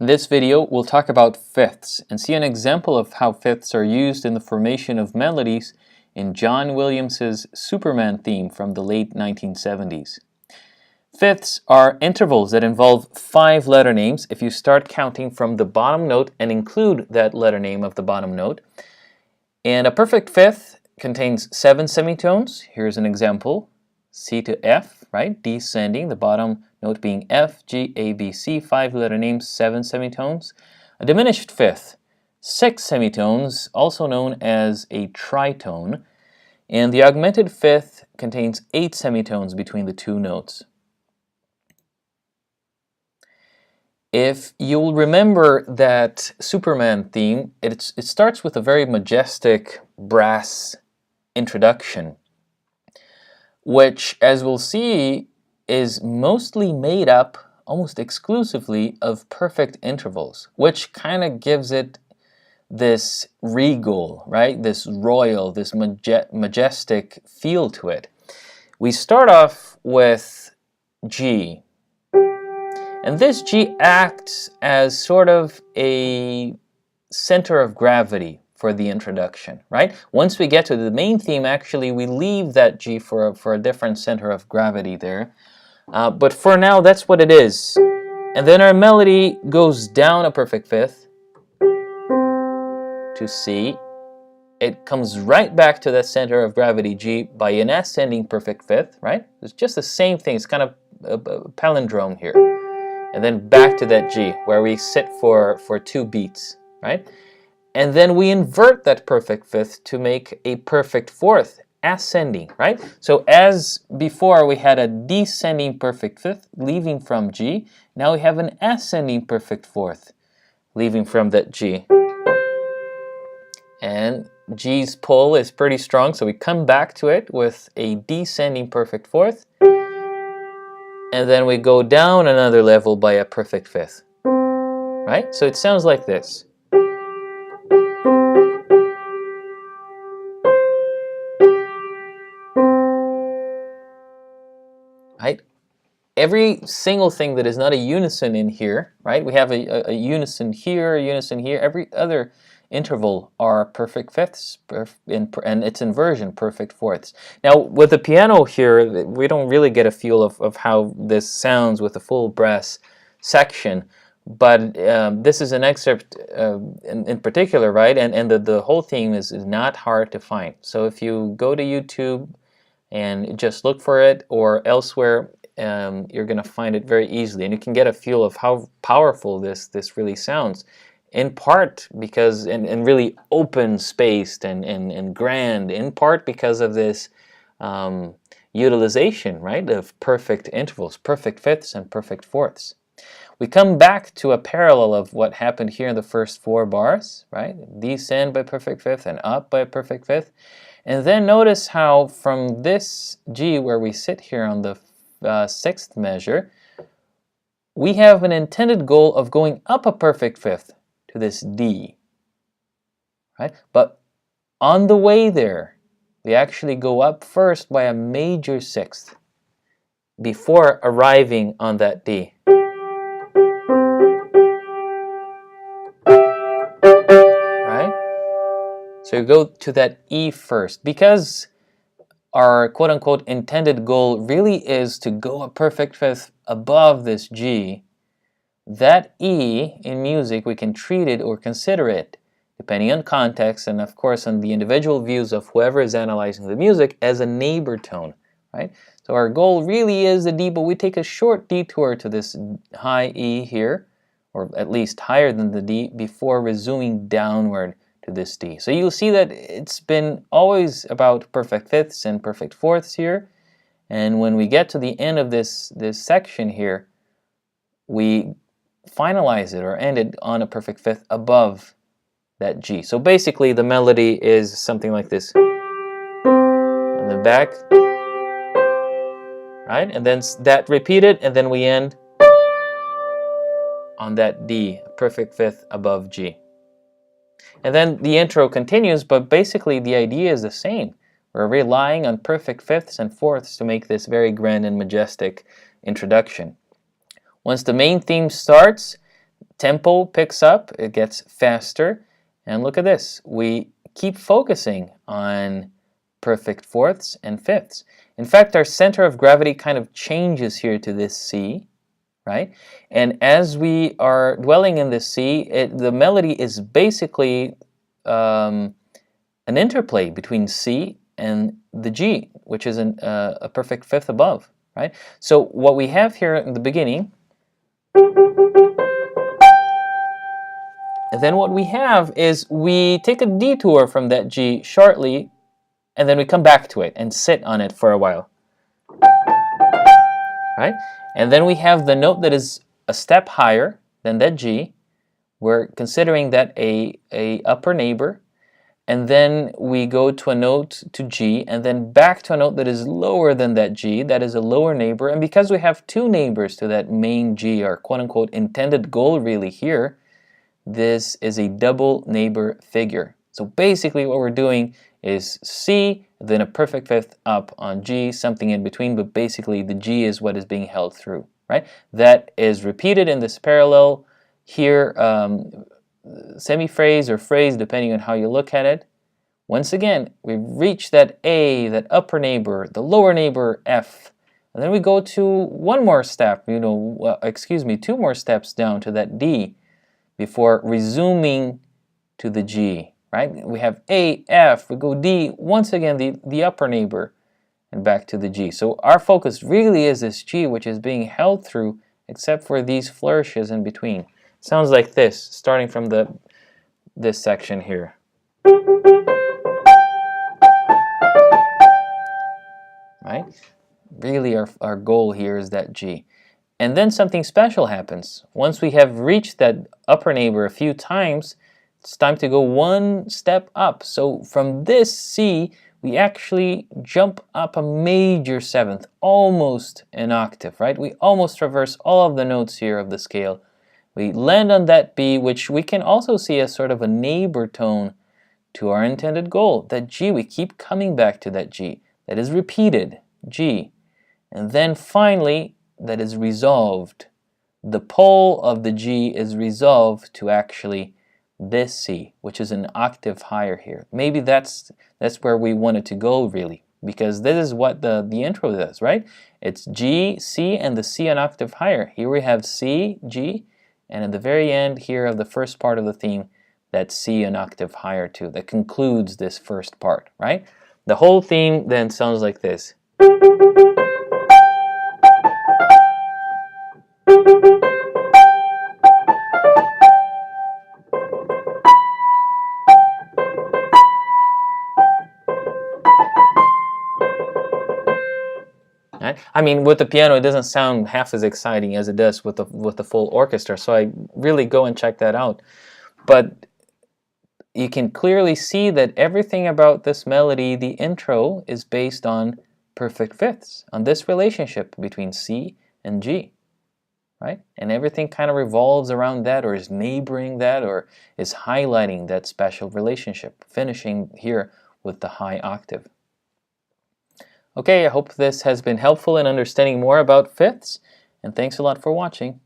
In this video, we'll talk about fifths and see an example of how fifths are used in the formation of melodies in John Williams' Superman theme from the late 1970s. Fifths are intervals that involve 5 letter names if you start counting from the bottom note and include that letter name of the bottom note. And a perfect fifth contains 7 semitones. Here's an example. C to F, right? Descending, the bottom note being F, G, A, B, C, 5 letter names, 7 semitones. A diminished fifth, 6 semitones, also known as a tritone. And the augmented fifth contains 8 semitones between the 2 notes. If you'll remember that Superman theme, it starts with a very majestic brass introduction, which, as we'll see, is mostly made up almost exclusively of perfect intervals, which kind of gives it this regal, right? This royal, this majestic feel to it. We start off with G, and this G acts as sort of a center of gravity for the introduction, right? Once we get to the main theme, actually, we leave that G for a different center of gravity there. But for now, that's what it is. And then our melody goes down a perfect fifth to C. It comes right back to that center of gravity G by an ascending perfect fifth, right? It's just the same thing. It's kind of a palindrome here. And then back to that G, where we sit for 2 beats, right? And then we invert that perfect fifth to make a perfect fourth, ascending, right? So as before we had a descending perfect fifth leaving from G, now we have an ascending perfect fourth leaving from that G. And G's pull is pretty strong, so we come back to it with a descending perfect fourth, and then we go down another level by a perfect fifth, right? So it sounds like this. Right? Every single thing that is not a unison in here, right? We have a unison here, a unison here. Every other interval are perfect fifths, and its inversion, perfect fourths. Now, with the piano here, we don't really get a feel of how this sounds with a full brass section, but this is an excerpt in particular, right? And the whole theme is not hard to find. So if you go to YouTube and just look for it, or elsewhere, you're going to find it very easily, and you can get a feel of how powerful this really sounds, in part because, and really open-spaced and grand, in part because of this utilization, right, of perfect intervals, perfect fifths and perfect fourths. We come back to a parallel of what happened here in the first 4 bars, right? Descend by perfect fifth and up by a perfect fifth. And then notice how from this G, where we sit here on the 6th measure, we have an intended goal of going up a perfect fifth to this D, right? But on the way there, we actually go up first by a major 6th before arriving on that D. So you go to that E first, because our quote-unquote intended goal really is to go a perfect fifth above this G. That E in music, we can treat it or consider it, depending on context and of course on the individual views of whoever is analyzing the music, as a neighbor tone, right? So our goal really is the D, but we take a short detour to this high E here, or at least higher than the D, before resuming downward to this D. So you'll see that it's been always about perfect fifths and perfect fourths here, and when we get to the end of this section here, we finalize it or end it on a perfect fifth above that G. So basically the melody is something like this. On the back, right? And then that repeated, and then we end on that D, a perfect fifth above G. And then the intro continues, but basically the idea is the same. We're relying on perfect fifths and fourths to make this very grand and majestic introduction. Once the main theme starts, tempo picks up, it gets faster, and look at this. We keep focusing on perfect fourths and fifths. In fact, our center of gravity kind of changes here to this C, right? And as we are dwelling in this C, the melody is basically an interplay between C and the G, which is a perfect fifth above, right? So what we have here in the beginning, and then what we have is we take a detour from that G shortly, and then we come back to it and sit on it for a while, right? And then we have the note that is a step higher than that G. We're considering that a upper neighbor, and then we go to a note to G, and then back to a note that is lower than that G, that is a lower neighbor. And because we have two neighbors to that main G, our quote-unquote intended goal really here, this is a double neighbor figure. So basically what we're doing is C, then a perfect fifth up on G, something in between, but basically the G is what is being held through, right? That is repeated in this parallel here, semiphrase or phrase, depending on how you look at it. Once again, we reach that A, that upper neighbor, the lower neighbor F, and then we go to one more step, two more steps down to that D before resuming to the G, right? We have A, F, we go D, once again the upper neighbor, and back to the G. So our focus really is this G, which is being held through, except for these flourishes in between. Sounds like this, starting from this section here. Right? Really our goal here is that G. And then something special happens. Once we have reached that upper neighbor a few times, it's time to go one step up. So from this C, we actually jump up a major seventh, almost an octave, right? We almost traverse all of the notes here of the scale. We land on that B, which we can also see as sort of a neighbor tone to our intended goal. That G, we keep coming back to that G. That is repeated, G. And then finally, that is resolved. The pole of the G is resolved to actually this C, which is an octave higher here. Maybe that's where we wanted to go really, because this is what the intro does, right? It's G, C, and the C an octave higher. Here we have C, G, and at the very end here of the first part of the theme, that C an octave higher too. That concludes this first part, right? The whole theme then sounds like this. Right? I mean, with the piano, it doesn't sound half as exciting as it does with the full orchestra. So I really go and check that out. But you can clearly see that everything about this melody, the intro, is based on perfect fifths, on this relationship between C and G, right? And everything kind of revolves around that, or is neighboring that, or is highlighting that special relationship, finishing here with the high octave. Okay, I hope this has been helpful in understanding more about fifths, and thanks a lot for watching.